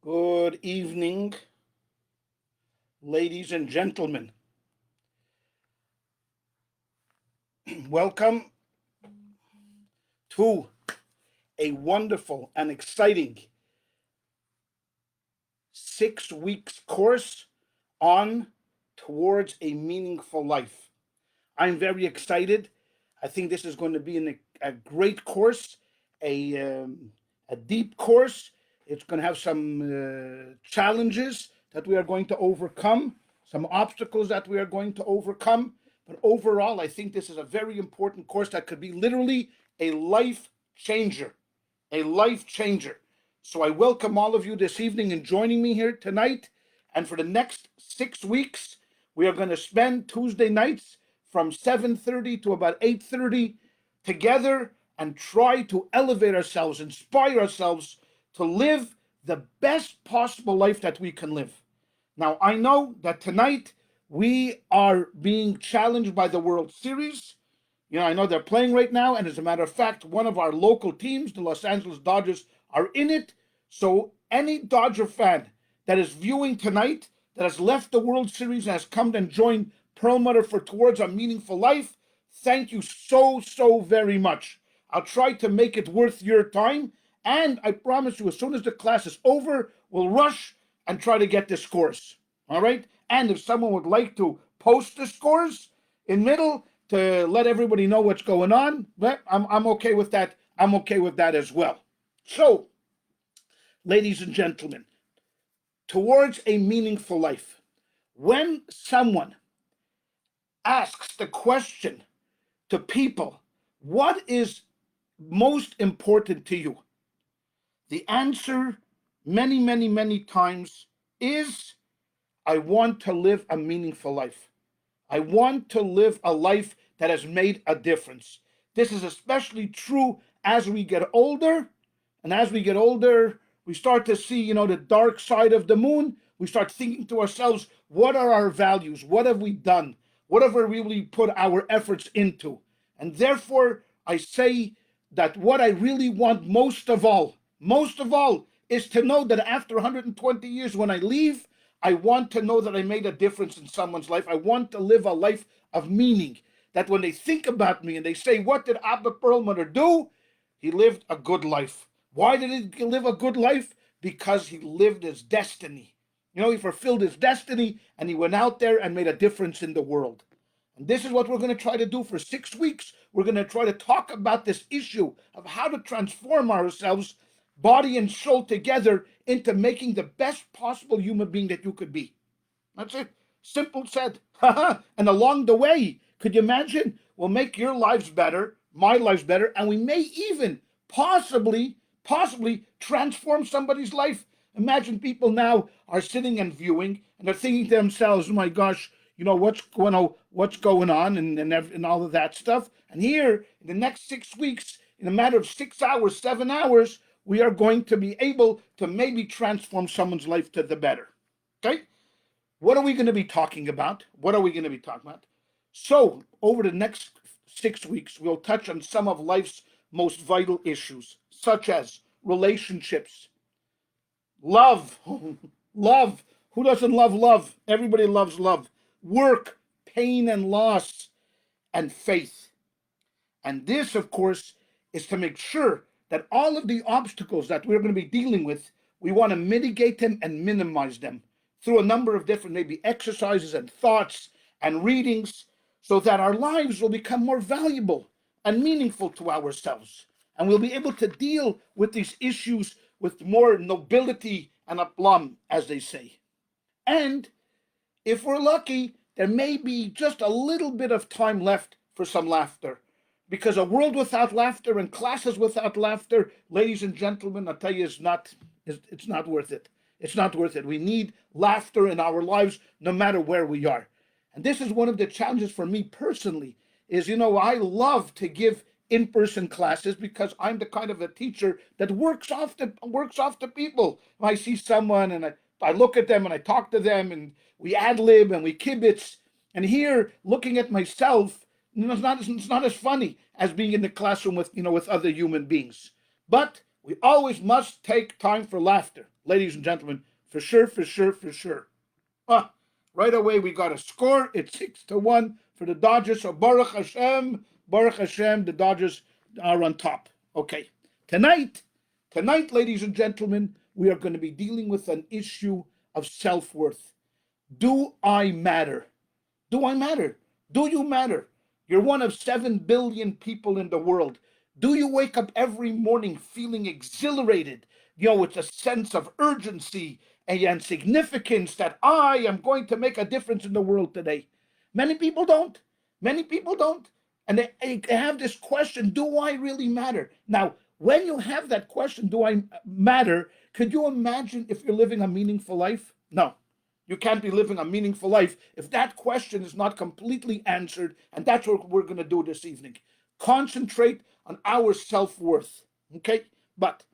Good evening, ladies and gentlemen. Welcome to a wonderful and exciting 6 weeks course on Towards a Meaningful Life. I'm very excited. I think this is going to be a great course, a deep course. It's going to have some challenges that we are going to overcome, some obstacles that we are going to overcome. But overall, I think this is a very important course that could be literally a life changer, a life changer. So I welcome all of you this evening in joining me here tonight. And for the next 6 weeks, we are going to spend Tuesday nights from 7:30 to about 8:30 together and try to elevate ourselves, inspire ourselves to live the best possible life that we can live. Now, I know that tonight we are being challenged by the World Series. I know they're playing right now, and as a matter of fact, one of our local teams, the Los Angeles Dodgers, are in it. So any Dodger fan that is viewing tonight, that has left the World Series and has come and joined Perlmutter for Towards a Meaningful Life, thank you so very much. I'll try to make it worth your time, and I promise you, as soon as the class is over, we'll rush and try to get the scores. All right? And if someone would like to post the scores in middle to let everybody know what's going on, but I'm okay with that. I'm okay with that as well. So, ladies and gentlemen, Towards a Meaningful Life. When someone asks the question to people, what is most important to you? The answer many times is, I want to live a meaningful life. I want to live a life that has made a difference. This is especially true as we get older. And as we get older, we start to see, the dark side of the moon. We start thinking to ourselves, what are our values? What have we done? What have we really put our efforts into? And therefore, I say that what I really want most of all, is to know that after 120 years, when I leave, I want to know that I made a difference in someone's life. I want to live a life of meaning. That when they think about me and they say, what did Abba Perlmutter do? He lived a good life. Why did he live a good life? Because he lived his destiny. He fulfilled his destiny and he went out there and made a difference in the world. And this is what we're going to try to do for 6 weeks. We're going to try to talk about this issue of how to transform ourselves, body and soul together, into making the best possible human being that you could be. That's it. Simple said. And along the way, could you imagine? We'll make your lives better, my lives better, and we may even possibly transform somebody's life. Imagine people now are sitting and viewing, and they're thinking to themselves, oh my gosh, what's going on and all of that stuff. And here, in the next 6 weeks, in a matter of 6 hours, 7 hours, we are going to be able to maybe transform someone's life to the better. Okay? What are we going to be talking about? So, over the next 6 weeks, we'll touch on some of life's most vital issues, such as relationships, love, love. Who doesn't love love? Everybody loves love. Work, pain and loss, and faith. And this, of course, is to make sure that all of the obstacles that we're going to be dealing with, we want to mitigate them and minimize them through a number of different maybe exercises and thoughts and readings, so that our lives will become more valuable and meaningful to ourselves. And we'll be able to deal with these issues with more nobility and aplomb, as they say. And if we're lucky, there may be just a little bit of time left for some laughter. Because a world without laughter and classes without laughter, ladies and gentlemen, I'll tell you, it's not worth it. It's not worth it. We need laughter in our lives, no matter where we are. And this is one of the challenges for me personally, is, I love to give in-person classes because I'm the kind of a teacher that works off the people. When I see someone and I look at them and I talk to them and we ad lib and we kibitz. And here, looking at myself, it's not as funny as being in the classroom with other human beings. But we always must take time for laughter. ladies and gentlemen, for sure, for sure, for sure. Ah, right away we got a score. It's 6-1 for the Dodgers. So Baruch Hashem, the Dodgers are on top. Okay, tonight, ladies and gentlemen, we are going to be dealing with an issue of self-worth. Do I matter? Do I matter? Do you matter? You're one of 7 billion people in the world. Do you wake up every morning feeling exhilarated, with a sense of urgency and significance that I am going to make a difference in the world today? Many people don't. Many people don't. And they have this question, do I really matter? Now, when you have that question, do I matter? Could you imagine if you're living a meaningful life? No. You can't be living a meaningful life if that question is not completely answered. And that's what we're going to do this evening. Concentrate on our self-worth. Okay? But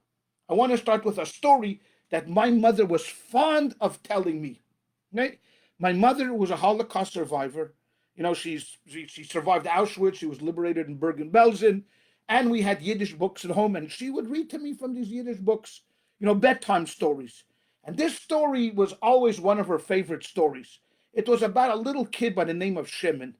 I want to start with a story that my mother was fond of telling me. Okay? My mother was a Holocaust survivor. She survived Auschwitz. She was liberated in Bergen-Belsen. And we had Yiddish books at home. And she would read to me from these Yiddish books, bedtime stories. And this story was always one of her favorite stories. It was about a little kid by the name of Shimon.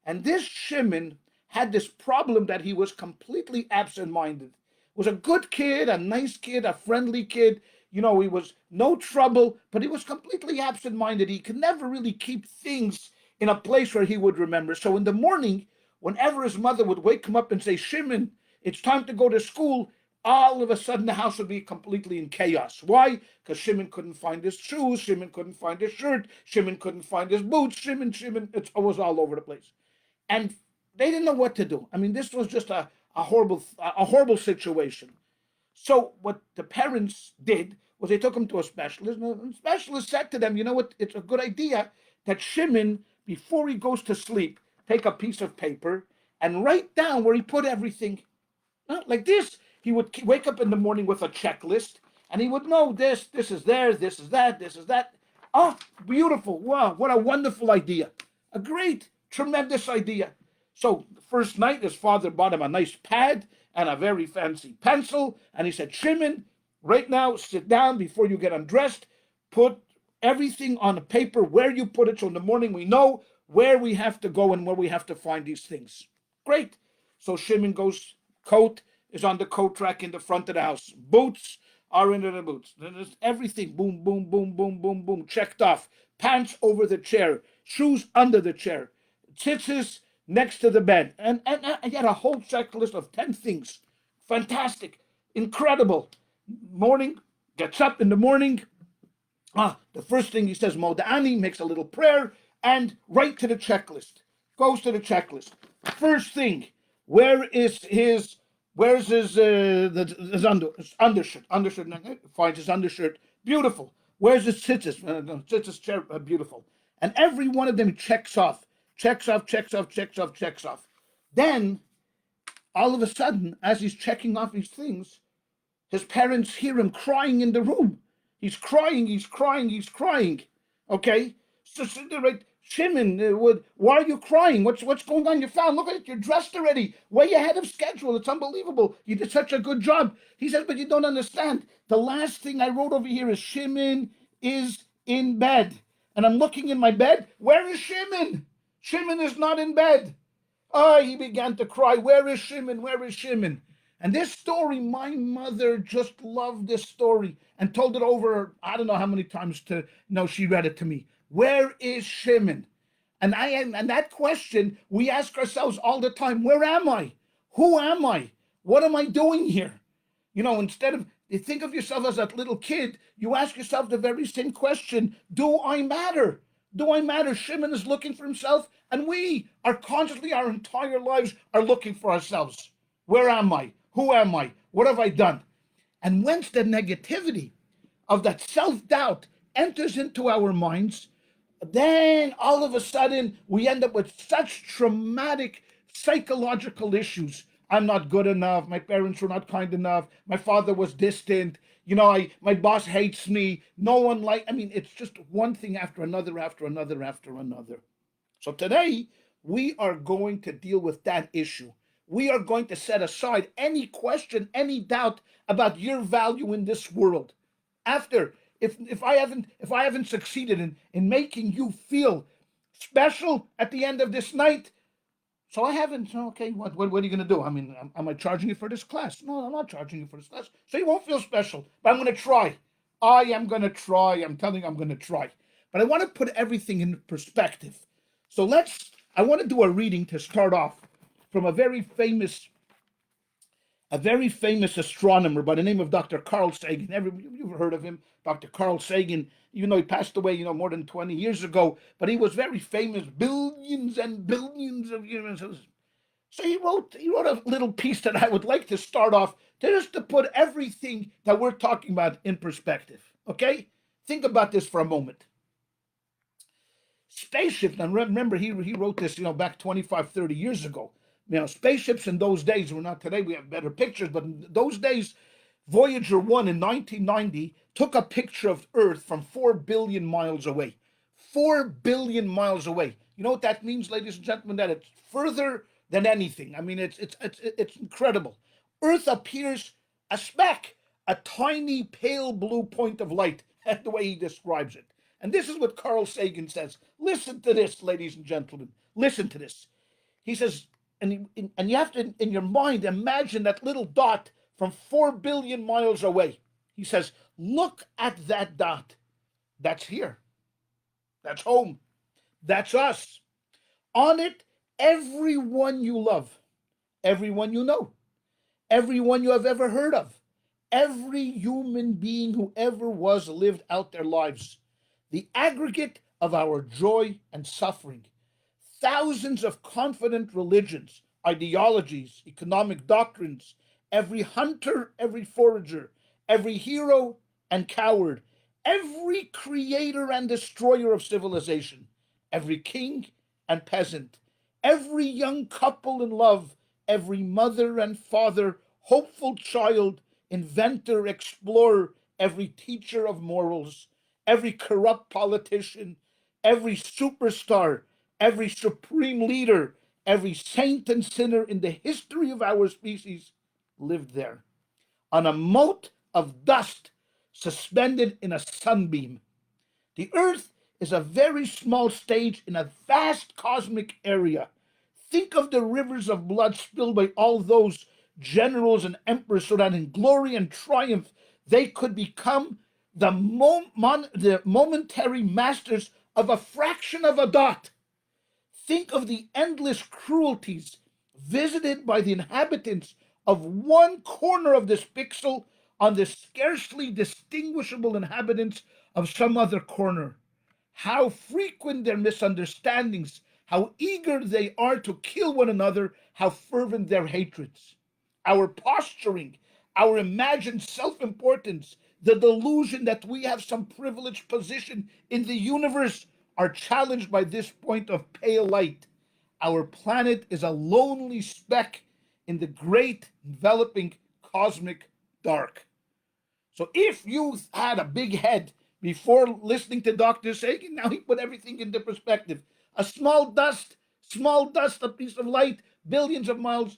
And this Shimon had this problem that he was completely absent-minded. Was a good kid, a nice kid, a friendly kid. He was no trouble, but he was completely absent-minded. He could never really keep things in a place where he would remember. So in the morning, whenever his mother would wake him up and say, Shimon, it's time to go to school, all of a sudden the house would be completely in chaos. Why? Because Shimon couldn't find his shoes, Shimon couldn't find his shirt, Shimon couldn't find his boots, Shimon, it was all over the place. And they didn't know what to do. I mean, this was just a horrible situation. So what the parents did was they took him to a specialist, and the specialist said to them, you know what, it's a good idea that Shimon, before he goes to sleep, take a piece of paper and write down where he put everything. Like this. He would wake up in the morning with a checklist, and he would know this is there, this is that, this is that. Oh, beautiful. Wow, what a wonderful idea. A great, tremendous idea. So the first night, his father bought him a nice pad and a very fancy pencil, and he said, Shimon, right now, sit down before you get undressed, put everything on a paper where you put it, so in the morning we know where we have to go and where we have to find these things. Great. So Shimon goes, coat is on the coat rack in the front of the house. Boots are in the boots. There's everything, boom, boom, boom, boom, boom, boom, checked off. Pants over the chair, shoes under the chair, tzitzis next to the bed. And I had a whole checklist of 10 things. Fantastic, incredible. Morning, gets up in the morning. The first thing he says, Moda'ani, makes a little prayer, and right to the checklist. Goes to the checklist. First thing, where's his undershirt? Finds his undershirt. Beautiful. Where's his tzitzis? Tzitzis chair. Beautiful. And every one of them checks off. Then, all of a sudden, as he's checking off these things, his parents hear him crying in the room. He's crying. Okay? So they're right. Shimon, why are you crying? What's going on? You found. Look at it. You're dressed already. Way ahead of schedule. It's unbelievable. You did such a good job. He says, but you don't understand. The last thing I wrote over here is Shimon is in bed. And I'm looking in my bed. Where is Shimon? Shimon is not in bed. He began to cry. Where is Shimon? Where is Shimon? And this story, my mother just loved this story and told it over, I don't know how many times she read it to me. Where is Shimon? And that question we ask ourselves all the time. Where am I? Who am I? What am I doing here? Instead of you think of yourself as that little kid, you ask yourself the very same question. Do I matter? Do I matter? Shimon is looking for himself, and we are constantly, our entire lives are looking for ourselves. Where am I? Who am I? What have I done? And once the negativity of that self-doubt enters into our minds, then all of a sudden we end up with such traumatic psychological issues. I'm not good enough. My parents were not kind enough. My father was distant. My boss hates me. No one it's just one thing after another. So today we are going to deal with that issue. We are going to set aside any question, any doubt about your value in this world. After if I haven't succeeded in making you feel special at the end of this night, so I haven't. So okay, what are you going to do? I mean, am I charging you for this class? No, I'm not charging you for this class. So you won't feel special. But I'm going to try. I am going to try. I'm telling you, I'm going to try. But I want to put everything in perspective. So I want to do a reading to start off from a very famous astronomer by the name of Dr. Carl Sagan. You've heard of him, Dr. Carl Sagan. Even though he passed away, more than 20 years ago, but he was very famous, billions and billions of years. So he wrote a little piece that I would like to start off just to put everything that we're talking about in perspective. Okay, think about this for a moment. Spaceships. Now remember, he wrote this back 25, 30 years ago. Spaceships in those days were not today. We have better pictures, but in those days, Voyager 1 in 1990 took a picture of Earth from 4 billion miles away. 4 billion miles away. You know what that means, ladies and gentlemen? That it's further than anything. I mean, it's incredible. Earth appears a speck, a tiny pale blue point of light, the way he describes it. And this is what Carl Sagan says. Listen to this, ladies and gentlemen. Listen to this. He says, and you have to, in your mind, imagine that little dot from 4 billion miles away. He says, look at that dot. That's here. That's home. That's us. On it, everyone you love, everyone you know, everyone you have ever heard of, every human being who ever was lived out their lives, the aggregate of our joy and suffering, thousands of confident religions, ideologies, economic doctrines, every hunter, every forager, every hero and coward, every creator and destroyer of civilization, every king and peasant, every young couple in love, every mother and father, hopeful child, inventor, explorer, every teacher of morals, every corrupt politician, every superstar, every supreme leader, every saint and sinner in the history of our species lived there, on a mote of dust suspended in a sunbeam. The Earth is a very small stage in a vast cosmic area. Think of the rivers of blood spilled by all those generals and emperors so that in glory and triumph they could become the momentary masters of a fraction of a dot. Think of the endless cruelties visited by the inhabitants of one corner of this pixel on the scarcely distinguishable inhabitants of some other corner. How frequent their misunderstandings, how eager they are to kill one another, how fervent their hatreds. Our posturing, our imagined self-importance, the delusion that we have some privileged position in the universe are challenged by this point of pale light. Our planet is a lonely speck in the great enveloping cosmic dark. So if you had a big head before listening to Dr. Sagan, now he put everything into perspective. A small dust, a piece of light, billions of miles,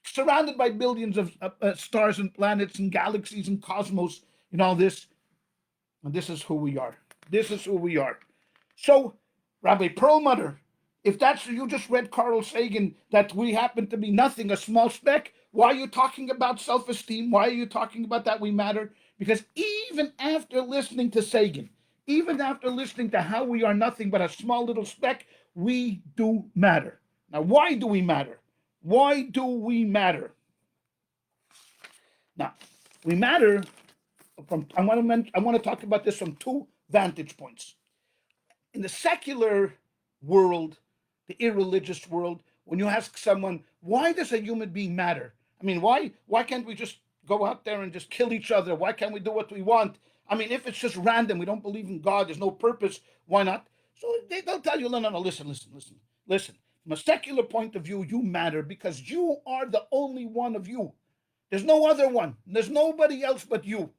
surrounded by billions of stars and planets and galaxies and cosmos and all this. And this is who we are. This is who we are. So, Rabbi Perlmutter, if that's you just read Carl Sagan, that we happen to be nothing, a small speck, why are you talking about self-esteem? Why are you talking about that we matter? Because even after listening to Sagan, even after listening to how we are nothing but a small little speck, we do matter. Now, why do we matter? Why do we matter? Now, we matter from, I want to talk about this from two vantage points. In the secular world, the irreligious world, when you ask someone, why does a human being matter? I mean, why can't we just go out there and just kill each other? Why can't we do what we want? I mean, if it's just random, we don't believe in God, there's no purpose, why not? So they'll tell you, no, listen. From a secular point of view, you matter because you are the only one of you. There's no other one. There's nobody else but you.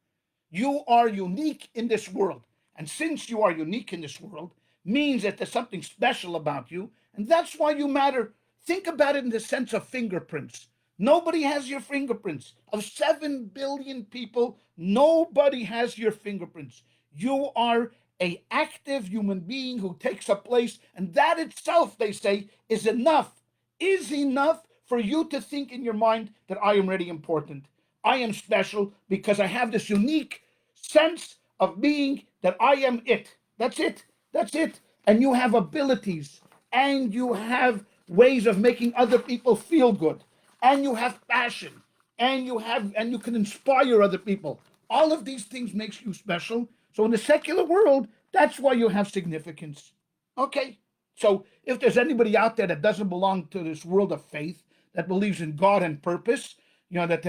You are unique in this world. And since you are unique in this world, means that there's something special about you, and that's why you matter. Think about it in the sense of fingerprints. Nobody has your fingerprints. Of 7 billion people, nobody has your fingerprints. You are a active human being who takes a place, and that itself, they say, is enough for you to think in your mind that I am really important. I am special because I have this unique sense of being that I am it. That's it. That's it. And you have abilities, and you have ways of making other people feel good, and you have passion, and you can inspire other people. All of these things makes you special. So in the secular world, that's why you have significance. Okay. So if there's anybody out there that doesn't belong to this world of faith, that believes in God and purpose, that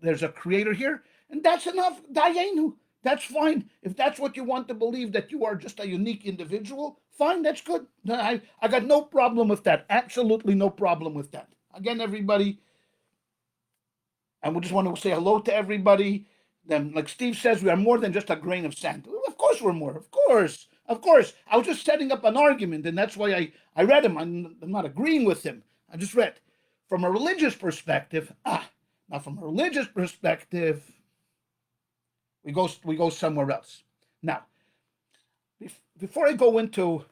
there's a creator here, and that's enough. Dayenu. That's fine. If that's what you want to believe, that you are just a unique individual, fine, that's good. I got no problem with that. Absolutely no problem with that. Again, everybody, and we just want to say hello to everybody. Then, like Steve says, we are more than just a grain of sand. Of course, we're more. Of course, of course. I was just setting up an argument, and that's why I read him. I'm not agreeing with him. I just read from a religious perspective. Now from a religious perspective, we go somewhere else. Now, before I go into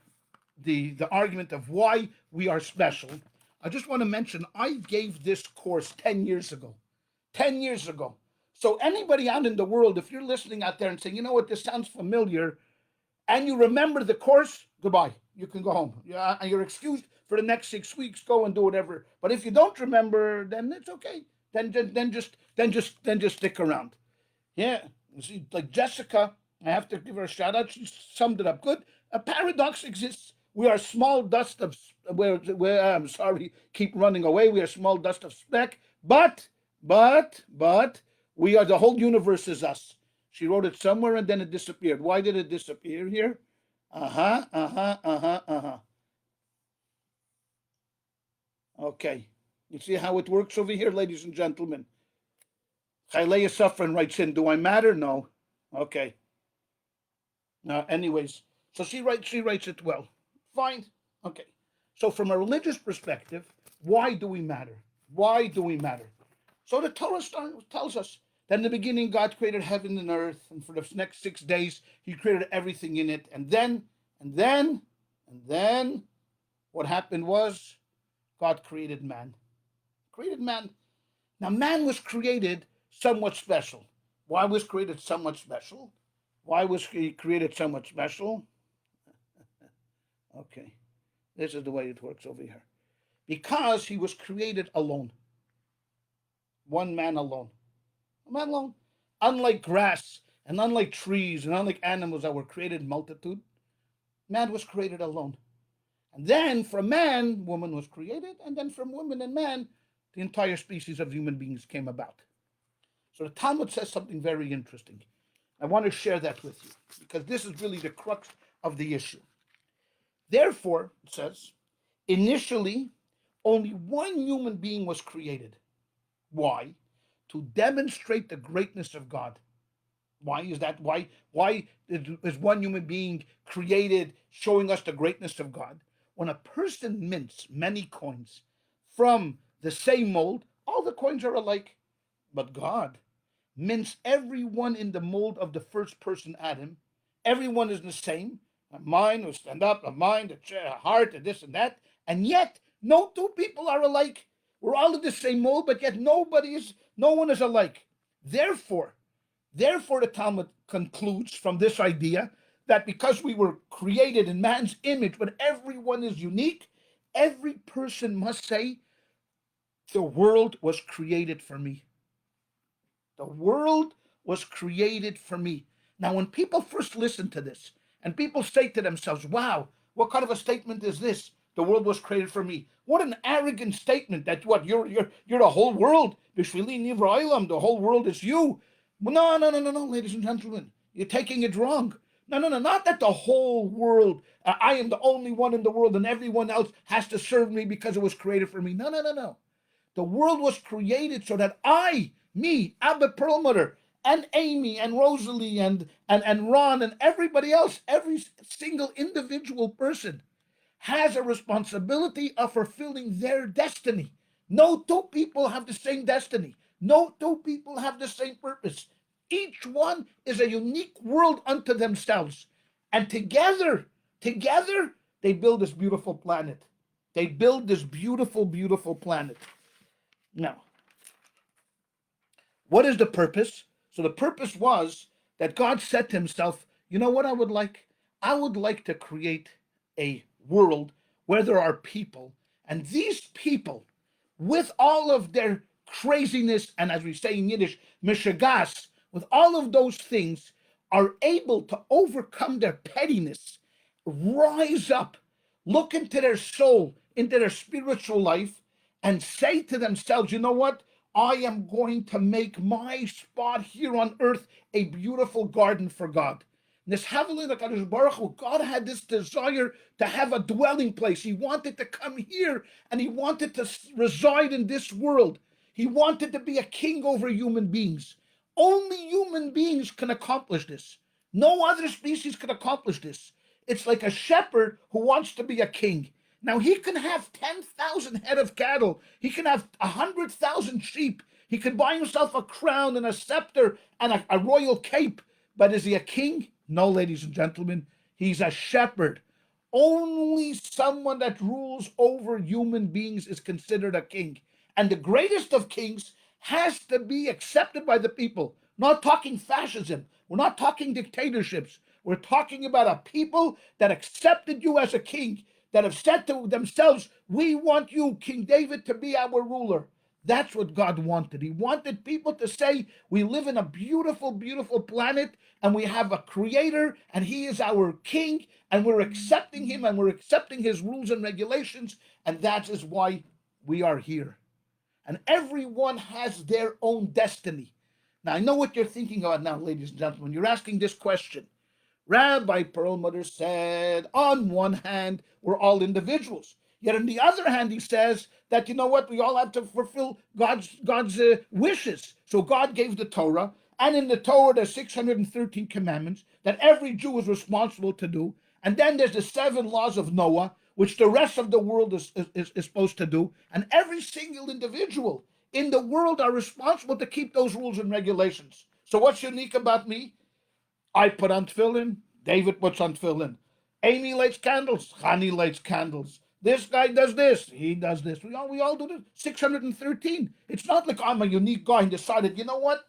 the argument of why we are special, I just want to mention I gave this course 10 years ago. 10 years ago. So anybody out in the world, if you're listening out there and saying, you know what, this sounds familiar, and you remember the course, goodbye. You can go home. Yeah, you're excused for the next 6 weeks. Go and do whatever. But if you don't remember, then it's okay. Then just stick around. Yeah. You see, like Jessica, I have to give her a shout out. She summed it up good. A paradox exists. We are small dust of I'm sorry, keep running away. We are small dust of speck, but we are, the whole universe is us. She wrote it somewhere and then it disappeared. Why did it disappear here? Okay. You see how it works over here, ladies and gentlemen? Chayleya Safran writes in, do I matter? No. Okay. Anyways, so she writes it well. Fine. Okay. So from a religious perspective, why do we matter? Why do we matter? So the Torah tells us that in the beginning God created heaven and earth, and for the next 6 days he created everything in it. And then what happened was God created man. Created man. Now man was created somewhat special. Why was created somewhat special? Why was he created somewhat special? Okay. This is the way it works over here. Because he was created alone. One man alone. A man alone. Unlike grass and unlike trees and unlike animals that were created in multitude, man was created alone. And then from man, woman was created, and then from woman and man, the entire species of human beings came about. So the Talmud says something very interesting. I want to share that with you because this is really the crux of the issue. Therefore, it says, initially, only one human being was created. Why? To demonstrate the greatness of God. Why is that? Why is one human being created showing us the greatness of God? When a person mints many coins from the same mold, all the coins are alike. But God mints everyone in the mold of the first person Adam. Everyone is the same. A mind will stand up, a mind, a chair, a heart, and this and that. And yet, no two people are alike. We're all in the same mold, but yet no one is alike. Therefore, the Talmud concludes from this idea that because we were created in man's image, but everyone is unique, every person must say, the world was created for me. The world was created for me. Now, when people first listen to this, and people say to themselves, wow, what kind of a statement is this? The world was created for me. What an arrogant statement that you're the whole world. The whole world is you. No, ladies and gentlemen. You're taking it wrong. No, not that the whole world, I am the only one in the world and everyone else has to serve me because it was created for me. No. The world was created so that me, Abba Perlmutter, and Amy and Rosalie and Ron and everybody else, every single individual person has a responsibility of fulfilling their destiny. No two people have the same destiny. No two people have the same purpose. Each one is a unique world unto themselves. And together, they build this beautiful planet. They build this beautiful, beautiful planet. Now, what is the purpose? So the purpose was that God said to himself, you know what I would like? I would like to create a world where there are people, and these people, with all of their craziness, and as we say in Yiddish, mishagas, with all of those things, are able to overcome their pettiness, rise up, look into their soul, into their spiritual life, and say to themselves, you know what? I am going to make my spot here on earth a beautiful garden for God. God had this desire to have a dwelling place. He wanted to come here and he wanted to reside in this world. He wanted to be a king over human beings. Only human beings can accomplish this. No other species can accomplish this. It's like a shepherd who wants to be a king. Now he can have 10,000 head of cattle. He can have 100,000 sheep. He can buy himself a crown and a scepter and a royal cape. But is he a king? No, ladies and gentlemen. He's a shepherd. Only someone that rules over human beings is considered a king. And the greatest of kings has to be accepted by the people. Not talking fascism. We're not talking dictatorships. We're talking about a people that accepted you as a king, that have said to themselves, we want you, King David, to be our ruler. That's what God wanted. He wanted people to say, we live in a beautiful, beautiful planet, and we have a creator, and he is our king, and we're accepting him, and we're accepting his rules and regulations, and that is why we are here. And everyone has their own destiny. Now, I know what you're thinking about now, ladies and gentlemen. You're asking this question. Rabbi Perlmutter said, on one hand, we're all individuals. Yet on the other hand, he says that, you know what, we all have to fulfill God's wishes. So God gave the Torah, and in the Torah there's 613 commandments that every Jew is responsible to do. And then there's the 7 laws of Noah, which the rest of the world is supposed to do. And every single individual in the world are responsible to keep those rules and regulations. So what's unique about me? I put on tefillin, David puts on tefillin. Amy lights candles, Hani lights candles. This guy does this, he does this. We all do this. 613. It's not like I'm a unique guy and decided, you know what?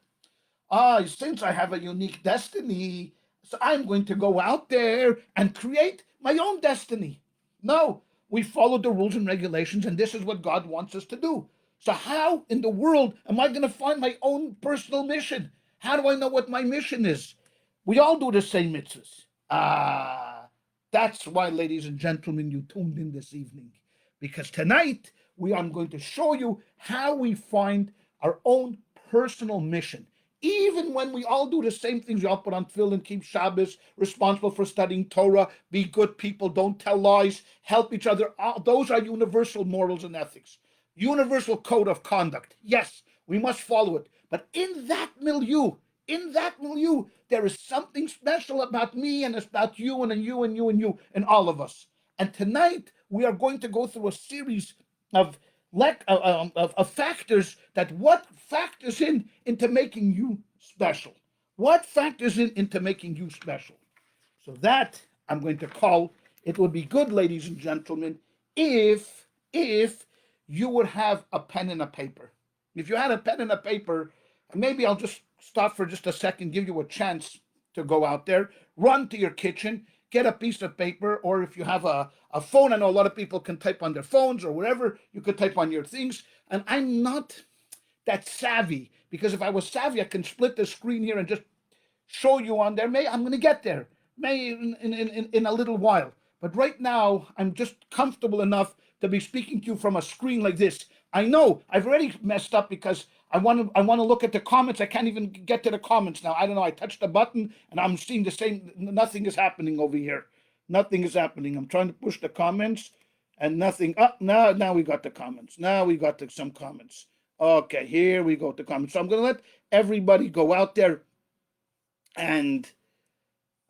Since I have a unique destiny, so I'm going to go out there and create my own destiny. No, we follow the rules and regulations, and this is what God wants us to do. So how in the world am I going to find my own personal mission? How do I know what my mission is? We all do the same mitzvahs. That's why, ladies and gentlemen, you tuned in this evening. Because tonight, I'm going to show you how we find our own personal mission. Even when we all do the same things, we all put on tefillin, keep Shabbos, responsible for studying Torah, be good people, don't tell lies, help each other. Those are universal morals and ethics. Universal code of conduct. Yes, we must follow it. But in that milieu, there is something special about me and it's about you and you and you and you and all of us. And tonight we are going to go through a series of factors what factors into making you special. What factors into making you special? So that I'm going to call, it would be good, ladies and gentlemen, if you would have a pen and a paper. If you had a pen and a paper, maybe I'll just stop for just a second, give you a chance to go out there, run to your kitchen, get a piece of paper, or if you have a phone, I know a lot of people can type on their phones or whatever, you could type on your things. And I'm not that savvy, because if I was savvy, I can split the screen here and just show you on there. I'm going to get there, in a little while. But right now, I'm just comfortable enough to be speaking to you from a screen like this. I know I've already messed up because I want to look at the comments. I can't even get to the comments now. I don't know. I touched the button and I'm seeing the same. Nothing is happening over here. Nothing is happening. I'm trying to push the comments and nothing. Now we got the comments. Now we got some comments. Okay, here we go to comments. So I'm going to let everybody go out there and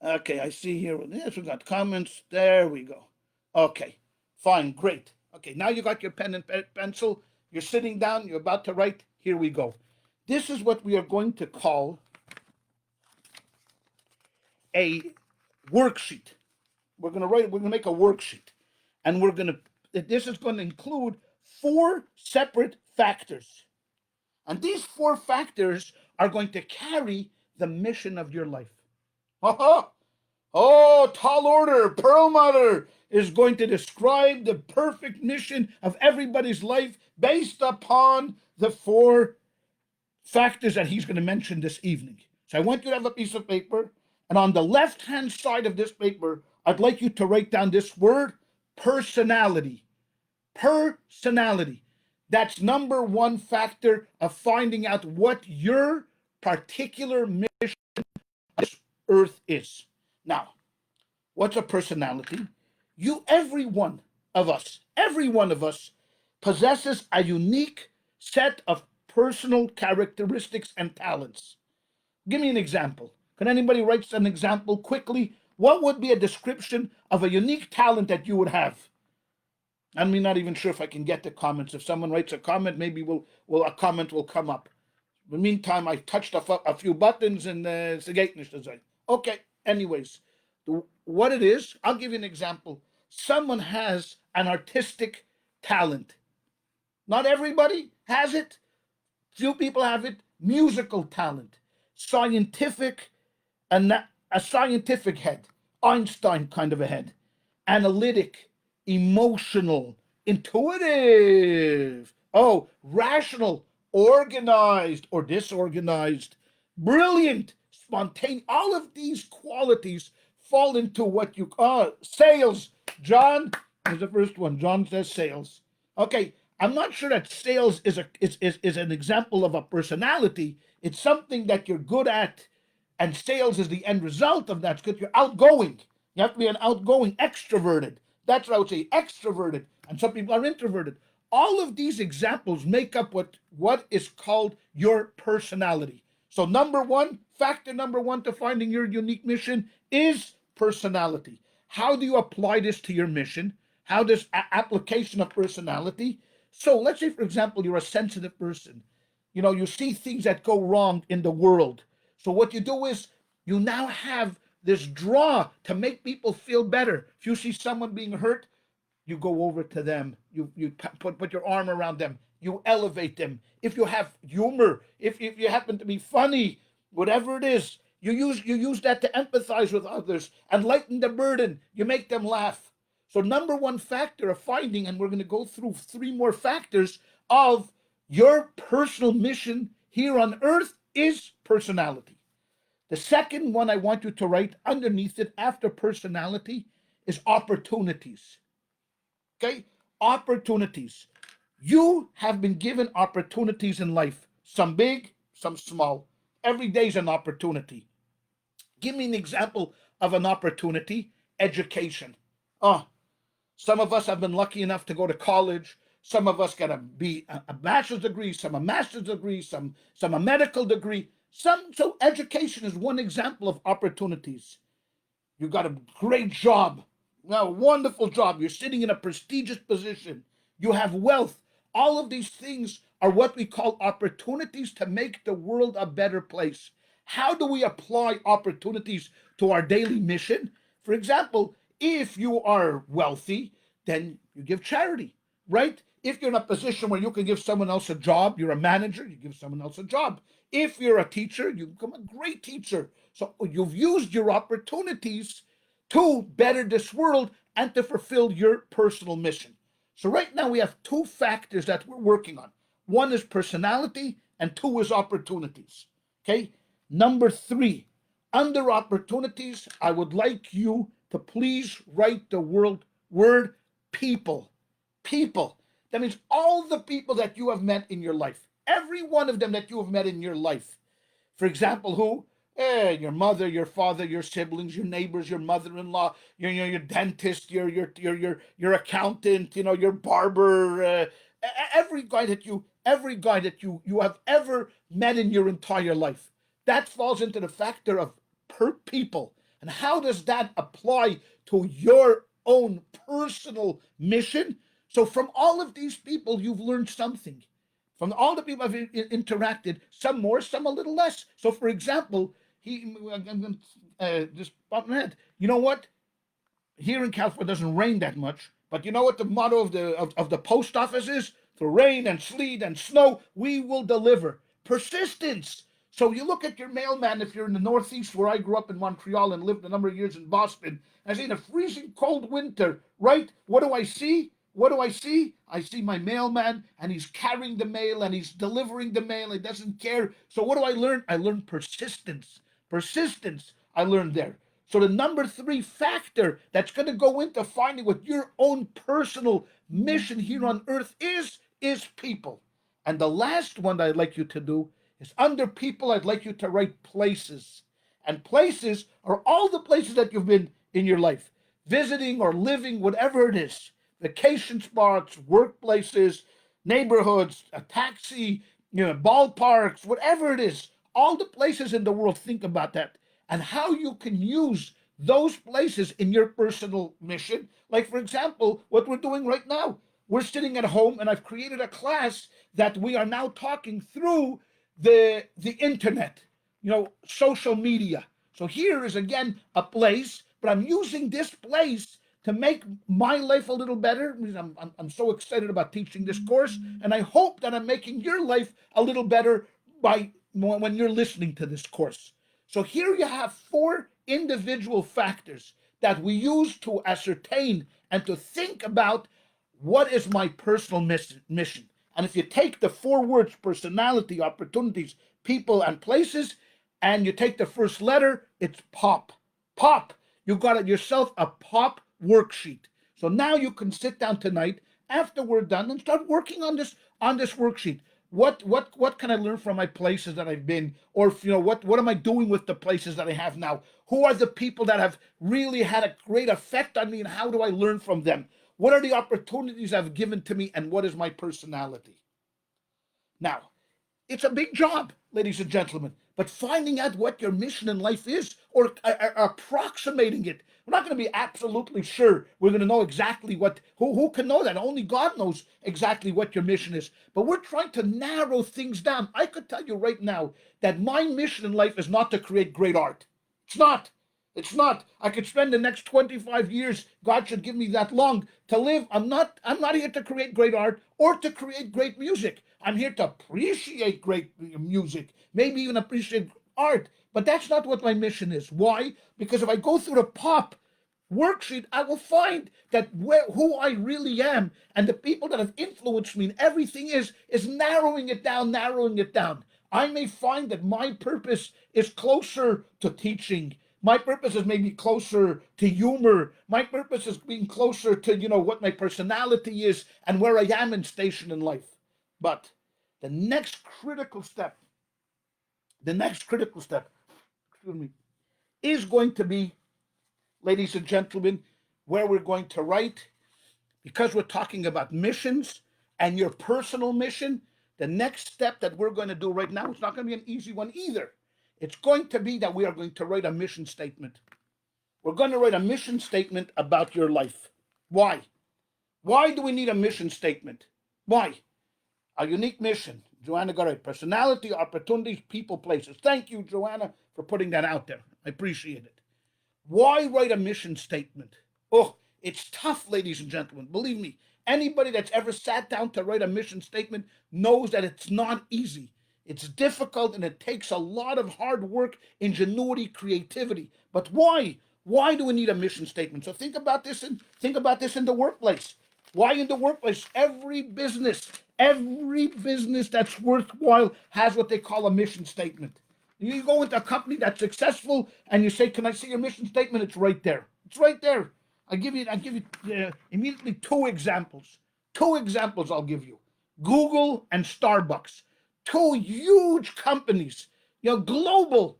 okay, I see here. Yes, we got comments. There we go. Okay, fine, great. Okay, now you got your pen and pencil. You're sitting down. You're about to write. Here we go. This is what we are going to call a worksheet. We're going to make a worksheet. And this is going to include 4 separate factors. And these 4 factors are going to carry the mission of your life. Oh, tall order, Perlmutter is going to describe the perfect mission of everybody's life based upon the 4 factors that he's going to mention this evening. So I want you to have a piece of paper, and on the left-hand side of this paper, I'd like you to write down this word, personality. Personality. That's number 1 factor of finding out what your particular mission on this earth is. Now, what's a personality? Every one of us possesses a unique set of personal characteristics and talents. Give me an example. Can anybody write an example quickly? What would be a description of a unique talent that you would have? I'm not even sure if I can get the comments. If someone writes a comment, maybe a comment will come up. In the meantime, I touched a few buttons and it's okay. Anyways, what it is, I'll give you an example. Someone has an artistic talent. Not everybody has it. Few people have it. Musical talent, scientific, a scientific head, Einstein kind of a head, analytic, emotional, intuitive, rational, organized or disorganized, brilliant, spontaneous. All of these qualities fall into what you call sales. John is the first one. John says sales. Okay, I'm not sure that sales is an example of a personality. It's something that you're good at, and sales is the end result of that. Because you're outgoing. You have to be an outgoing, extroverted. That's what I would say, extroverted. And some people are introverted. All of these examples make up what is called your personality. So factor number one to finding your unique mission is personality. How do you apply this to your mission? How does application of personality? So let's say, for example, you're a sensitive person. You see things that go wrong in the world. So what you do is you now have this draw to make people feel better. If you see someone being hurt, you go over to them. You put your arm around them. You elevate them. If you have humor, if you happen to be funny, whatever it is, you use that to empathize with others and lighten the burden. You make them laugh. So number one factor of finding, and we're going to go through 3 more factors of your personal mission here on earth, is personality. The second one I want you to write underneath it after personality is opportunities. Okay? Opportunities. You have been given opportunities in life, some big, some small. Every day is an opportunity. Give me an example of an opportunity. Education. Some of us have been lucky enough to go to college. Some of us got a bachelor's degree, some a master's degree, some a medical degree. So education is one example of opportunities. You got a great job, a wonderful job. You're sitting in a prestigious position. You have wealth. All of these things are what we call opportunities to make the world a better place. How do we apply opportunities to our daily mission? For example, if you are wealthy, then you give charity, right? If you're in a position where you can give someone else a job, you're a manager, you give someone else a job. If you're a teacher, you become a great teacher. So you've used your opportunities to better this world and to fulfill your personal mission. So right now we have 2 factors that we're working on. One is personality and 2 is opportunities. Okay? Number 3, under opportunities, I would like you to please write the word people. People. That means all the people that you have met in your life. Every one of them that you have met in your life. For example, who? Your mother, your father, your siblings, your neighbors, your mother-in-law, your dentist, your accountant, your barber, every guy that you have ever met in your entire life. That falls into the factor of people. And how does that apply to your own personal mission? So from all of these people, you've learned something. From all the people I've interacted, some more, some a little less. So for example, just bump my head. You know what? Here in California, it doesn't rain that much. But you know what the motto of the post office is? Through rain and sleet and snow, we will deliver. Persistence. So you look at your mailman if you're in the Northeast, where I grew up in Montreal and lived a number of years in Boston. As in a freezing cold winter, right? What do I see? What do I see? I see my mailman, and he's carrying the mail and he's delivering the mail. He doesn't care. So what do I learn? I learned persistence. Persistence. I learned there. So the number three factor that's going to go into finding what your own personal mission here on earth is people. And the last one that I'd like you to do is under people, I'd like you to write places. And places are all the places that you've been in your life, visiting or living, whatever it is. Vacation spots, workplaces, neighborhoods, a taxi, ballparks, whatever it is. All the places in the world, think about that and how you can use those places in your personal mission. Like, for example, what we're doing right now. We're sitting at home, and I've created a class that we are now talking through the internet, social media. So here is, again, a place, but I'm using this place to make my life a little better. I'm so excited about teaching this course, and I hope that I'm making your life a little better by when you're listening to this course. So here you have four individual factors that we use to ascertain and to think about what is my personal mission. And if you take the four words, personality, opportunities, people, and places, and you take the first letter, it's POP. POP. You got yourself a POP worksheet. So now you can sit down tonight after we're done and start working on this worksheet. What can I learn from my places that I've been, or what am I doing with the places that I have now? Who are the people that have really had a great effect on me, and how do I learn from them? What are the opportunities I've given to me, and what is my personality? Now, it's a big job, ladies and gentlemen, but finding out what your mission in life is, or approximating it. We're not going to be absolutely sure. We're going to know exactly who can know that? Only God knows exactly what your mission is. But we're trying to narrow things down. I could tell you right now that my mission in life is not to create great art. It's not. It's not. I could spend the next 25 years, God should give me that long to live. I'm not here to create great art or to create great music. I'm here to appreciate great music, maybe even appreciate art. But that's not what my mission is. Why? Because if I go through the POP worksheet, I will find that who I really am and the people that have influenced me and everything is narrowing it down. I may find that my purpose is closer to teaching. My purpose is maybe closer to humor. My purpose is being closer to, what my personality is and where I am in station in life. But the next critical step, excuse me, is going to be, ladies and gentlemen, where we're going to write, because we're talking about missions and your personal mission. The next step that we're going to do right now, it's not going to be an easy one either. It's going to be that we are going to write a mission statement. We're going to write a mission statement about your life. Why? Why do we need a mission statement? Why? A unique mission. Joanna got it. Personality, opportunities, people, places. Thank you, Joanna, for putting that out there. I appreciate it. Why write a mission statement? Oh, it's tough, ladies and gentlemen. Believe me, anybody that's ever sat down to write a mission statement knows that it's not easy. It's difficult, and it takes a lot of hard work, ingenuity, creativity. But why? Why do we need a mission statement? So think about this in the workplace. Why in the workplace? Every business that's worthwhile has what they call a mission statement. You go into a company that's successful and you say, "Can I see your mission statement?" It's right there. It's right there. I give you immediately two examples. I'll give you. Google and Starbucks. Two huge companies, global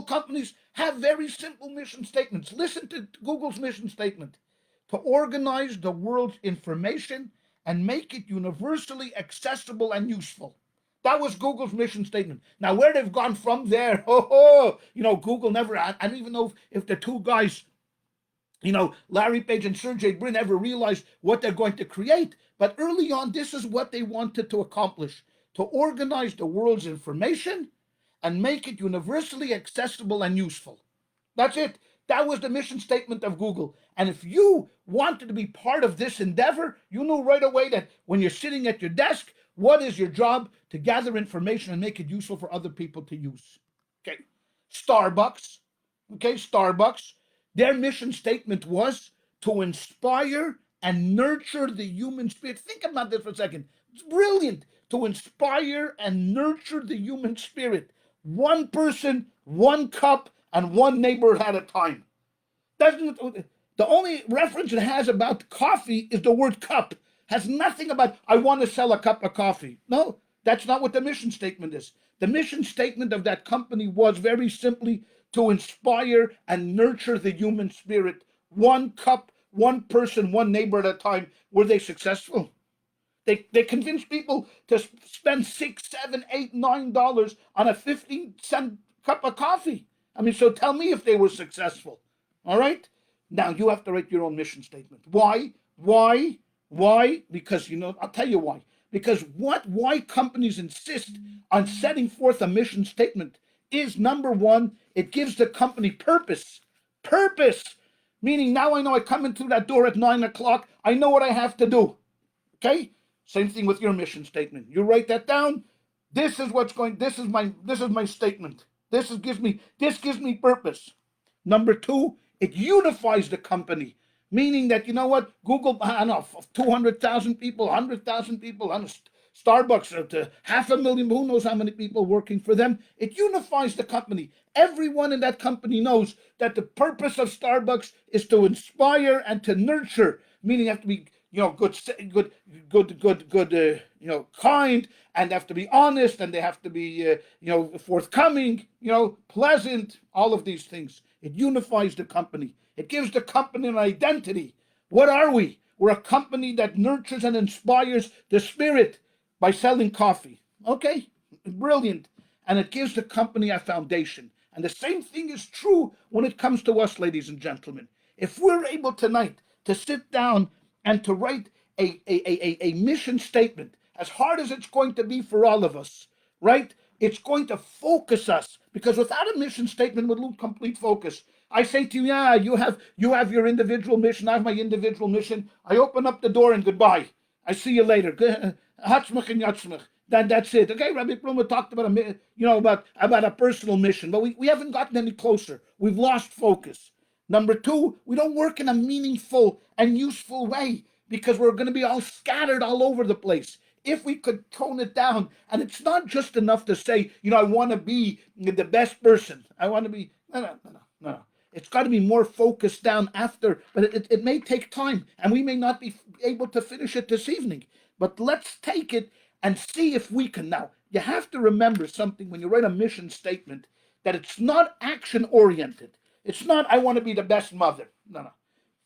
companies, have very simple mission statements. Listen to Google's mission statement: to organize the world's information and make it universally accessible and useful. That was Google's mission statement. Now, where they've gone from there, Google never, I don't even know if the two guys, Larry Page and Sergey Brin, ever realized what they're going to create. But early on, this is what they wanted to accomplish: to organize the world's information and make it universally accessible and useful. That's it. That was the mission statement of Google. And if you wanted to be part of this endeavor, you knew right away that when you're sitting at your desk, what is your job? To gather information and make it useful for other people to use. Okay. Starbucks, okay, Starbucks, their mission statement was to inspire and nurture the human spirit. Think about this for a second. It's brilliant. To inspire and nurture the human spirit. One person, one cup, and one neighbor at a time. Doesn't the only reference it has about coffee is the word cup. Has nothing about I want to sell a cup of coffee. No, that's not what the mission statement is. The mission statement of that company was very simply to inspire and nurture the human spirit. One cup, one person, one neighbor at a time. Were they successful? They convinced people to spend $6, $7, $8, $9 on a 15-cent cup of coffee. I mean, so tell me if they were successful. All right? Now you have to write your own mission statement. Why? Why? Because, I'll tell you why. Because why companies insist on setting forth a mission statement is, number one, it gives the company purpose. Purpose. Meaning now I know I come in through that door at 9 o'clock. I know what I have to do. Okay? Same thing with your mission statement. You write that down. This is my statement. This gives me purpose. Number two, it unifies the company, meaning that, you know what, Google, I don't know, 200,000 people, 100,000 people, Starbucks, to 500,000, who knows how many people working for them. It unifies the company. Everyone in that company knows that the purpose of Starbucks is to inspire and to nurture, meaning you have to be, good, kind, and they have to be honest, and they have to be, forthcoming, pleasant, all of these things. It unifies the company. It gives the company an identity. What are we? We're a company that nurtures and inspires the spirit by selling coffee. Okay, brilliant. And it gives the company a foundation. And the same thing is true when it comes to us, ladies and gentlemen. If we're able tonight to sit down and to write a mission statement, as hard as it's going to be for all of us, right? It's going to focus us, because without a mission statement, we'll lose complete focus. I say to you, yeah, you have your individual mission. I have my individual mission. I open up the door and goodbye. I see you later. Hatzmach and yatzmach. That's it. Okay, Rabbi Pluma talked about about a personal mission, but we haven't gotten any closer. We've lost focus. Number two, we don't work in a meaningful and useful way because we're going to be all scattered all over the place. If we could tone it down, and it's not just enough to say, I want to be the best person. I want to be, no. It's got to be more focused down after, but it may take time, and we may not be able to finish it this evening. But let's take it and see if we can. Now, you have to remember something when you write a mission statement, that it's not action-oriented. It's not, I want to be the best mother. No.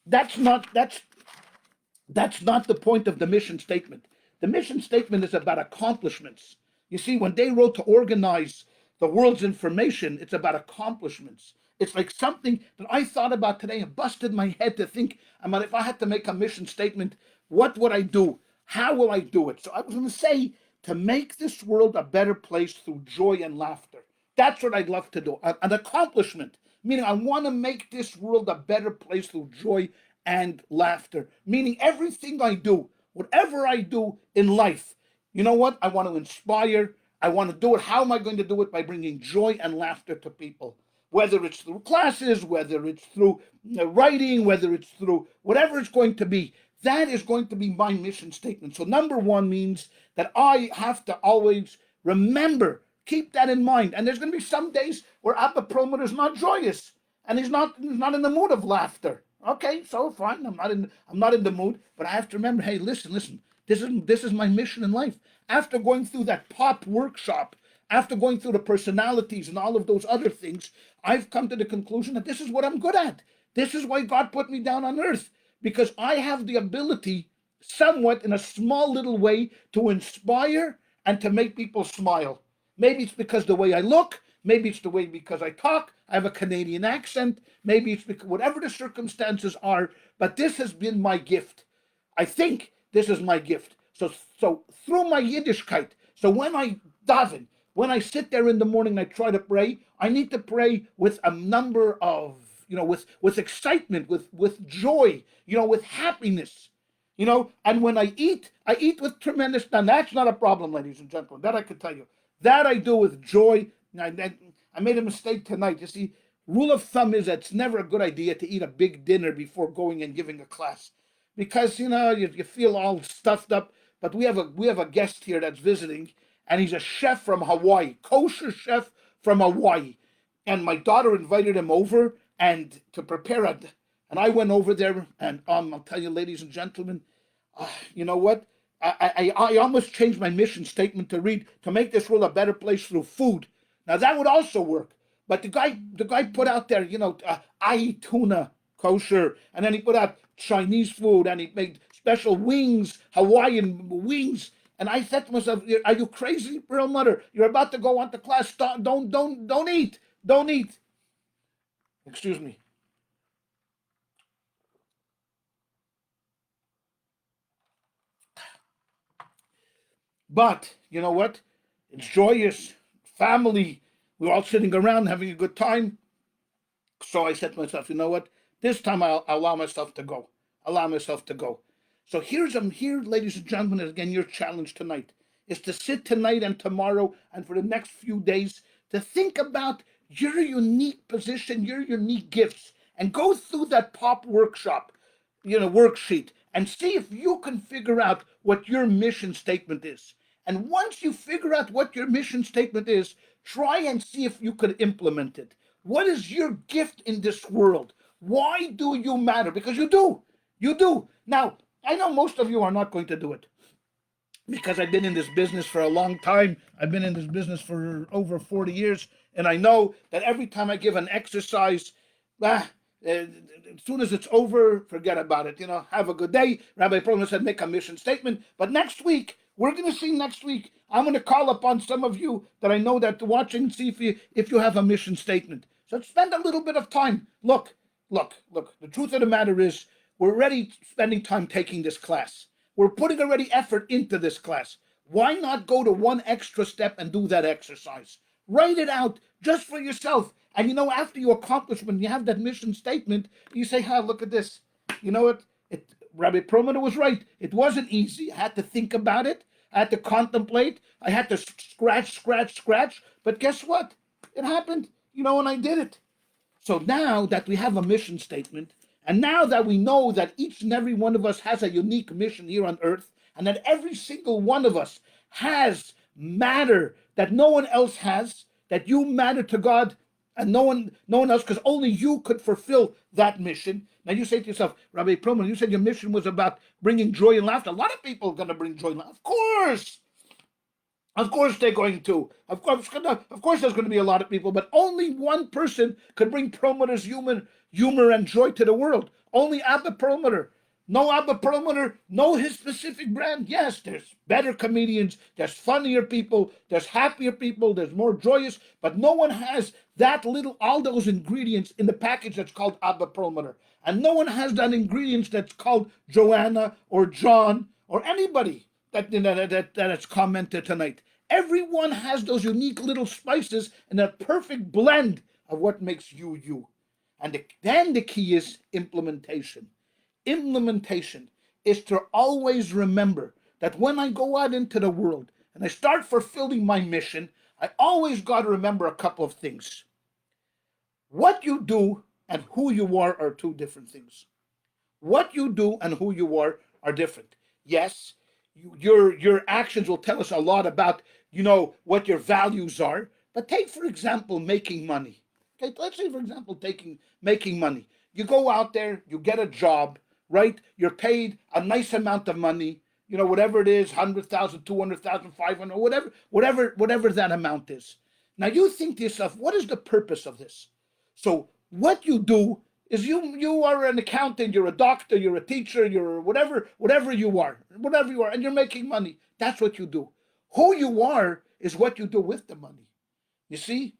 That's not the point of the mission statement. The mission statement is about accomplishments. You see, when they wrote to organize the world's information, it's about accomplishments. It's like something that I thought about today and busted my head to think about. If I had to make a mission statement, what would I do? How will I do it? So I was going to say, to make this world a better place through joy and laughter. That's what I'd love to do. An accomplishment, meaning I want to make this world a better place through joy and laughter. Meaning everything I do, whatever I do in life, you know what? I want to inspire. I want to do it. How am I going to do it? By bringing joy and laughter to people. Whether it's through classes, whether it's through writing, whether it's through whatever it's going to be. That is going to be my mission statement. So number one means that I have to always remember, keep that in mind. And there's going to be some days where Abba Promoter is not joyous and he's not in the mood of laughter. Okay, so fine. I'm not in the mood, but I have to remember, hey, listen. This is my mission in life. After going through that pop workshop, after going through the personalities and all of those other things, I've come to the conclusion that this is what I'm good at. This is why God put me down on earth, because I have the ability, somewhat in a small little way, to inspire and to make people smile. Maybe it's because the way I look. Maybe it's the way because I talk. I have a Canadian accent. Maybe it's because whatever the circumstances are, but this has been my gift. I think this is my gift. So through my Yiddishkeit, so when I daven, When I sit there in the morning and I try to pray, I need to pray with a number of, with excitement, with joy, with happiness. And when I eat with tremendous, now that's not a problem, ladies and gentlemen. That I can tell you. That I do with joy. I made a mistake tonight. You see, rule of thumb is that it's never a good idea to eat a big dinner before going and giving a class, because you feel all stuffed up. But we have a guest here that's visiting, and he's a chef from Hawaii, kosher chef from Hawaii, and my daughter invited him over and to prepare a. And I went over there, and I'll tell you, ladies and gentlemen, you know what? I almost changed my mission statement to read, to make this world a better place through food. Now that would also work, but the guy put out there, I eat tuna kosher, and then he put out Chinese food, and he made special wings, Hawaiian wings. And I said to myself, "Are you crazy, Pearl Mother? You're about to go on to class. Don't eat. Don't eat." Excuse me. But you know what? It's joyous. Family. We're all sitting around having a good time. So I said to myself, you know what? This time I'll allow myself to go. Allow myself to go. So here, ladies and gentlemen, again, your challenge tonight is to sit tonight and tomorrow and for the next few days to think about your unique position, your unique gifts, and go through that pop workshop, worksheet, and see if you can figure out what your mission statement is. And once you figure out what your mission statement is, try and see if you could implement it. What is your gift in this world? Why do you matter? Because you do. You do. Now, I know most of you are not going to do it because I've been in this business for a long time. I've been in this business for over 40 years. And I know that every time I give an exercise, as soon as it's over, forget about it. Have a good day. Rabbi Perlman said, make a mission statement. But next week, we're going to see next week. I'm going to call upon some of you that I know that watching, see if you have a mission statement. So spend a little bit of time. Look. The truth of the matter is, we're already spending time taking this class. We're putting already effort into this class. Why not go to one extra step and do that exercise? Write it out just for yourself. And after you accomplish, when you have that mission statement, you say, look at this. You know what? Rabbi Perlmutter was right. It wasn't easy. I had to think about it. I had to contemplate. I had to scratch. But guess what? It happened, and I did it. So now that we have a mission statement, and now that we know that each and every one of us has a unique mission here on earth, and that every single one of us has matter that no one else has, that you matter to God and no one else, because only you could fulfill that mission. Now you say to yourself, Rabbi Perlman, you said your mission was about bringing joy and laughter. A lot of people are going to bring joy and laughter. Of course they're going to. Of course there's going to be a lot of people, but only one person could bring Perlmutter's humor and joy to the world. Only Abba Perlmutter. No Abba Perlmutter, no his specific brand. Yes, there's better comedians, there's funnier people, there's happier people, there's more joyous, but no one has all those ingredients in the package that's called Abba Perlmutter. And no one has that ingredients that's called Joanna or John or anybody that has commented tonight. Everyone has those unique little spices and that perfect blend of what makes you you. And then the key is implementation. Implementation is to always remember that when I go out into the world and I start fulfilling my mission, I always got to remember a couple of things. What you do and who you are two different things. What you do and who you are different. Yes, your actions will tell us a lot about what your values are. But take, for example, making money. Okay, let's say, for example, making money. You go out there, you get a job, right? You're paid a nice amount of money, whatever it is, 100,000, 200,000, 500, whatever that amount is. Now you think to yourself, what is the purpose of this? So what you do is you are an accountant, you're a doctor, you're a teacher, you're whatever you are, and you're making money. That's what you do. Who you are is what you do with the money. You see,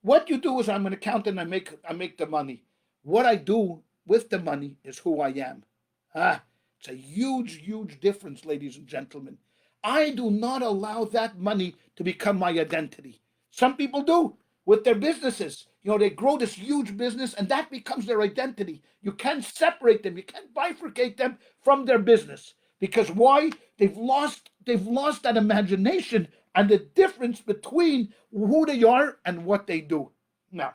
what you do is, I'm an accountant, I make the money. What I do with the money is who I am. It's a huge difference, ladies and gentlemen. I do not allow that money to become my identity. Some people do with their businesses. They grow this huge business and that becomes their identity. You can't separate them. You can't bifurcate them from their business. Because why? They've lost that imagination and the difference between who they are and what they do. Now,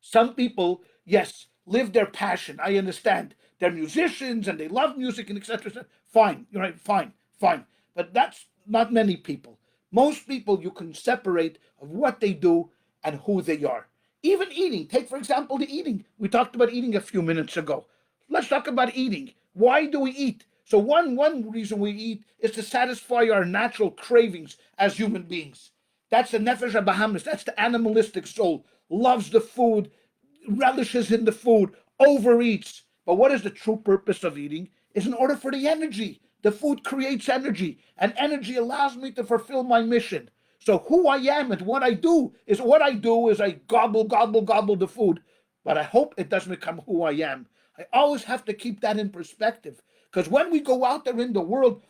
some people, yes, live their passion. I understand. They're musicians and they love music and etc. Fine, you're right, fine, fine. But that's not many people. Most people you can separate of what they do and who they are. Even eating. Take, for example, the eating. We talked about eating a few minutes ago. Let's talk about eating. Why do we eat? So one reason we eat is to satisfy our natural cravings as human beings. That's the nefesh habahamis. That's the animalistic soul. Loves the food, relishes in the food, overeats. But what is the true purpose of eating? Is in order for the energy. The food creates energy, and energy allows me to fulfill my mission. So who I am and what I do is I gobble, gobble, gobble the food. But I hope it doesn't become who I am. I always have to keep that in perspective. Because when we go out there in the world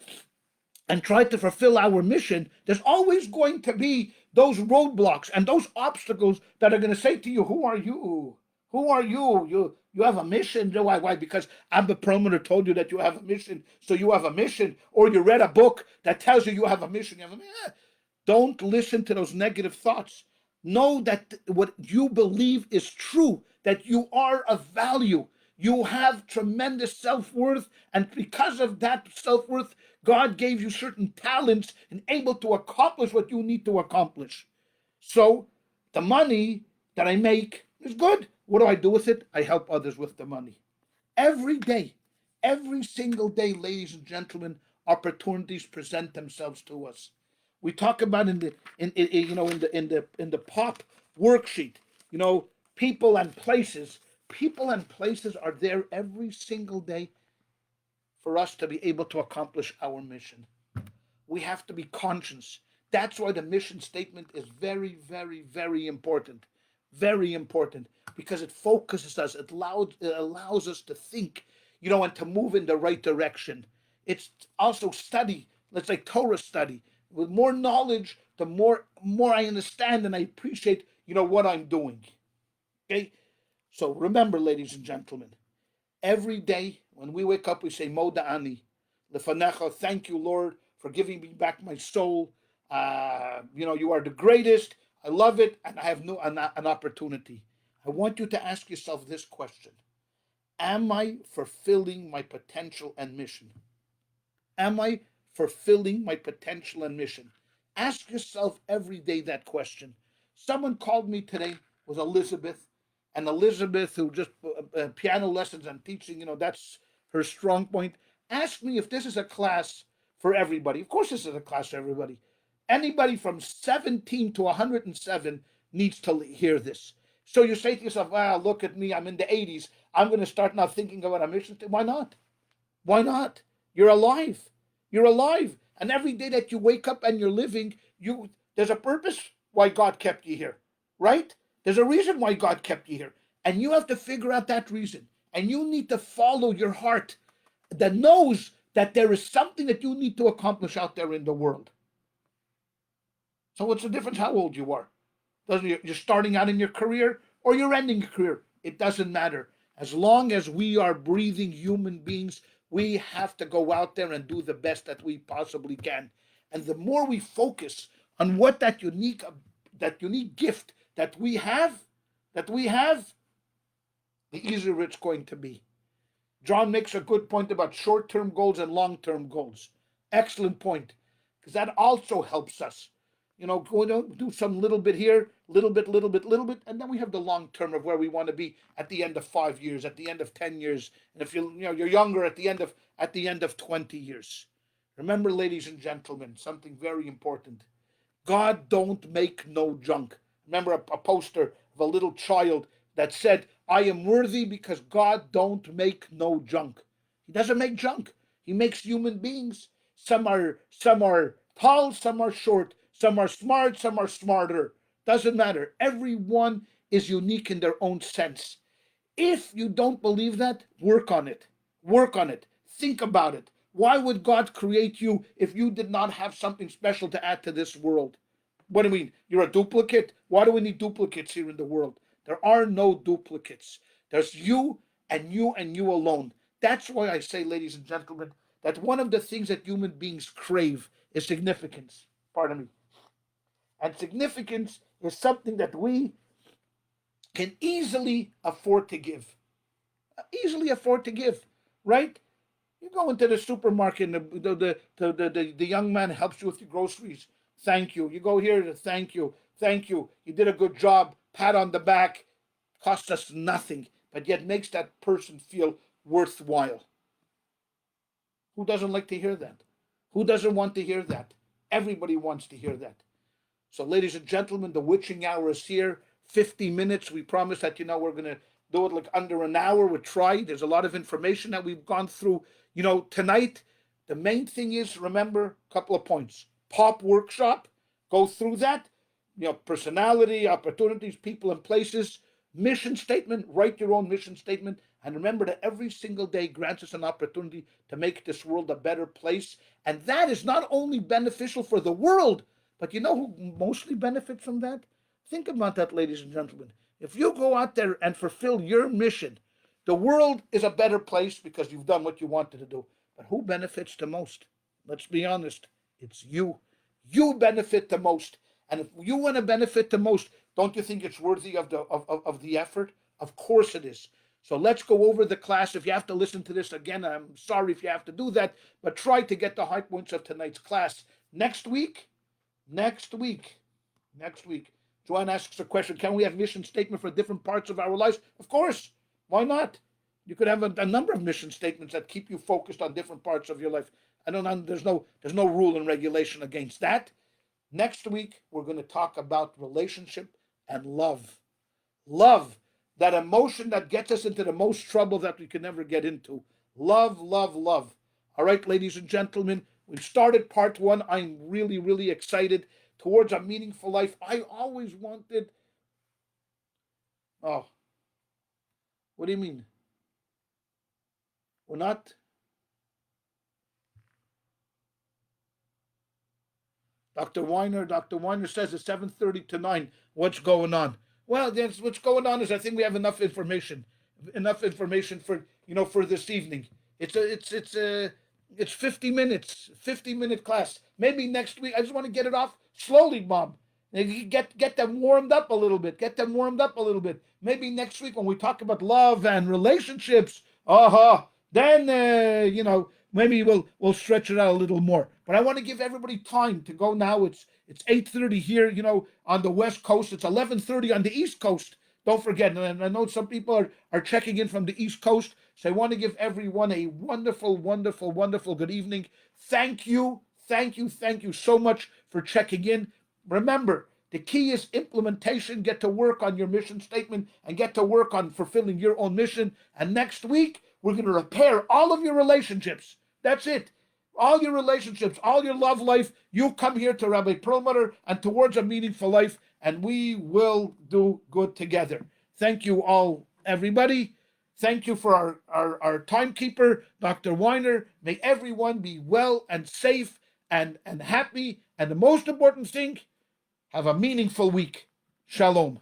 and try to fulfill our mission, there's always going to be those roadblocks and those obstacles that are going to say to you, who are you? Who are you? You have a mission. Why? Why? Because Abba Promoter told you that you have a mission, so you have a mission, or you read a book that tells you have a mission. You have a mission. Don't listen to those negative thoughts. Know that what you believe is true, that you are of value. You have tremendous self-worth, and because of that self-worth, God gave you certain talents and able to accomplish what you need to accomplish. So the money that I make is good. What do I do with it? I help others with the money. Every day, every single day, ladies and gentlemen, opportunities present themselves to us. We talk about in the pop worksheet, people and places. People and places are there every single day for us to be able to accomplish our mission. We have to be conscious. That's why the mission statement is very, very, very important. Very important because it focuses us. It allows us to think, and to move in the right direction. It's also study. Let's say Torah study. With more knowledge, the more I understand and I appreciate, what I'm doing. Okay. So remember, ladies and gentlemen, every day when we wake up, we say, Moda Ani, Lefanecha, thank you, Lord, for giving me back my soul. You are the greatest. I love it, and I have an opportunity. I want you to ask yourself this question. Am I fulfilling my potential and mission? Am I fulfilling my potential and mission? Ask yourself every day that question. Someone called me today, was Elizabeth, and Elizabeth, who just piano lessons and teaching, that's her strong point. Ask me if this is a class for everybody. Of course, this is a class for everybody. Anybody from 17 to 107 needs to hear this. So you say to yourself, wow, look at me, I'm in the 80s. I'm going to start now thinking about a mission. Why not? Why not? You're alive. You're alive. And every day that you wake up and you're living, there's a purpose why God kept you here, right? There's a reason why God kept you here. And you have to figure out that reason. And you need to follow your heart that knows that there is something that you need to accomplish out there in the world. So what's the difference how old you are? You're starting out in your career or you're ending your career. It doesn't matter. As long as we are breathing human beings, we have to go out there and do the best that we possibly can. And the more we focus on what that unique gift that we have, the easier it's going to be. John makes a good point about short-term goals and long-term goals. Excellent point, because that also helps us. Going to do some little bit here, little bit, and then we have the long term of where we want to be at the end of 5 years, at the end of 10 years, and if you're younger at the end of 20 years. Remember, ladies and gentlemen, something very important. God don't make no junk. Remember a poster of a little child that said, I am worthy because God don't make no junk. He doesn't make junk. He makes human beings. Some are tall, some are short, some are smart, some are smarter. Doesn't matter. Everyone is unique in their own sense. If you don't believe that, work on it. Work on it. Think about it. Why would God create you if you did not have something special to add to this world? What do you mean? You're a duplicate? Why do we need duplicates here in the world? There are no duplicates. There's you and you and you alone. That's why I say, ladies and gentlemen, that one of the things that human beings crave is significance. Pardon me. And significance is something that we can easily afford to give. Easily afford to give, right? You go into the supermarket and the young man helps you with your groceries. Thank you. You go here, thank you. Thank you. You did a good job. Pat on the back. Costs us nothing, but yet makes that person feel worthwhile. Who doesn't like to hear that? Who doesn't want to hear that? Everybody wants to hear that. So, ladies and gentlemen, the witching hour is here. 50 minutes. We promise that, we're going to do it like under an hour. We'll try. There's a lot of information that we've gone through. Tonight, the main thing is, remember, a couple of points. POP workshop. Go through that. Personality, opportunities, people, and places. Mission statement. Write your own mission statement. And remember that every single day grants us an opportunity to make this world a better place. And that is not only beneficial for the world, but you know who mostly benefits from that? Think about that, ladies and gentlemen. If you go out there and fulfill your mission, the world is a better place because you've done what you wanted to do. But who benefits the most? Let's be honest. It's you. You benefit the most. And if you want to benefit the most, don't you think it's worthy of the effort? Of course it is. So let's go over the class. If you have to listen to this again, I'm sorry if you have to do that, but try to get the high points of tonight's class. Next week, Joanne asks a question, can we have mission statement for different parts of our lives? Of course. Why not? You could have a number of mission statements that keep you focused on different parts of your life. There's no rule and regulation against that. Next week, we're going to talk about relationship and love. Love, that emotion that gets us into the most trouble that we can never get into. Love, love, love. All right, ladies and gentlemen, we've started part 1. I'm really, really excited. Towards a meaningful life. I always wanted. Oh, what do you mean? We're not. Dr. Weiner says it's 7:30 to 9. What's going on? Well, what's going on is I think we have enough information for this evening. It's 50 minutes, 50-minute class. Maybe next week. I just want to get it off slowly, Mom. Get them warmed up a little bit. Maybe next week when we talk about love and relationships, then maybe we'll stretch it out a little more. But I want to give everybody time to go now. It's 8:30 here, on the West Coast. It's 11:30 on the East Coast. Don't forget, and I know some people are checking in from the East Coast, so I want to give everyone a wonderful, wonderful, wonderful good evening. Thank you so much for checking in. Remember, the key is implementation. Get to work on your mission statement and get to work on fulfilling your own mission. And next week, we're going to repair all of your relationships. That's it. All your relationships, all your love life, you come here to Rabbi Perlmutter and towards a meaningful life, and we will do good together. Thank you all, everybody. Thank you for our timekeeper, Dr. Weiner. May everyone be well and safe and happy. And the most important thing, have a meaningful week. Shalom.